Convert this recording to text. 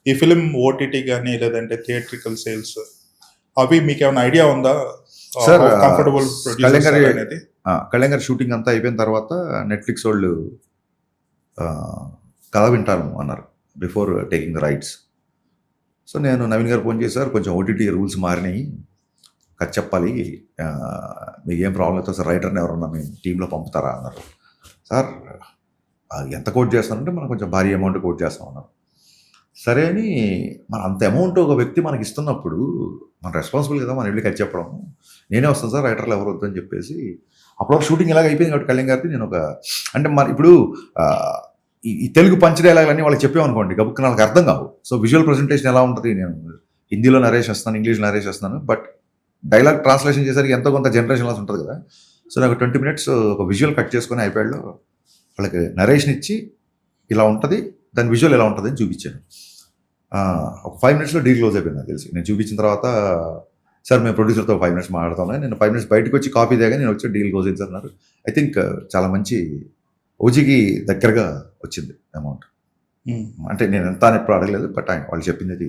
ఈ film OTT గానీ, లేదంటే థియేట్రికల్ సేల్స్ అవి మీకేమైనా ఐడియా ఉందా? సార్ కంఫర్టబుల్ ప్రొడ్యూసర్స్ అనేది? కళ్యాణ్ గారి షూటింగ్ అంతా అయిపోయిన తర్వాత నెట్ఫ్లిక్స్ వాళ్ళు కథ వింటారు అన్నారు before taking the rights. So నేను నవీన్ గారు ఫోన్ చేశారు, కొంచెం ఓటీటీ రూల్స్ మారినాయి, కథ చెప్పాలి, మీకు ఏం ప్రాబ్లం అవుతుంది సార్, రైటర్ని ఎవరన్నా మీ టీంలో పంపుతారా అన్నారు. సార్ ఎంత కోట్ చేస్తానంటే మనం కొంచెం భారీ అమౌంట్ కోట్ చేస్తాం అన్నారు. సరే అని మన అంత అమౌంట్ ఒక వ్యక్తి మనకి ఇస్తున్నప్పుడు మన రెస్పాన్సిబుల్ కదా, మన వెళ్ళి కథ చెప్పడం. నేనే వస్తాను సార్, రైటర్లు ఎవరు వద్దని చెప్పేసి అప్పుడు షూటింగ్ ఇలాగ అయిపోయింది కాబట్టి కళ్యాణ్ గారిది నేను అంటే మన ఇప్పుడు ఈ తెలుగు పంచ్ డైలాగులన్నీ వాళ్ళకి చెప్పామనుకోండి గబుక్కున వాళ్ళకి అర్థం కావు. సో విజువల్ ప్రజెంటేషన్ ఎలా ఉంటుంది, నేను హిందీలో నరేష్ చేస్తాను, ఇంగ్లీష్లో నరేష్ చేస్తున్నాను, బట్ డైలాగ్ ట్రాన్స్లేషన్ చేసరికి ఎంతో కొంత జనరేషన్ లాస్ ఉంటుంది కదా. సో నాకు 20 minutes ఒక విజువల్ కట్ చేసుకొని ఐప్యాడ్లో వాళ్ళకి నరేషన్ ఇచ్చి ఇలా ఉంటుంది, దాని విజువల్ ఎలా ఉంటుంది అని చూపించాను. ఒక 5 minutesలో డీల్ క్లోజ్ అయిపోయింది నాకు తెలిసి. నేను చూపించిన తర్వాత సార్ మేము ప్రొడ్యూసర్తో 5 minutes మాట్లాడతాను, నేను 5 minutes బయటకు వచ్చి కాపీ దిగా నేను వచ్చి డీల్ క్లోజ్ అయింది అన్నారు. ఐ థింక్ చాలా మంచి ఓజీకి దగ్గరగా వచ్చింది అమౌంట్. అంటే నేను ఎంత అని ఎప్పుడు అడగలేదు, బట్ వాళ్ళు చెప్పింది ఇది.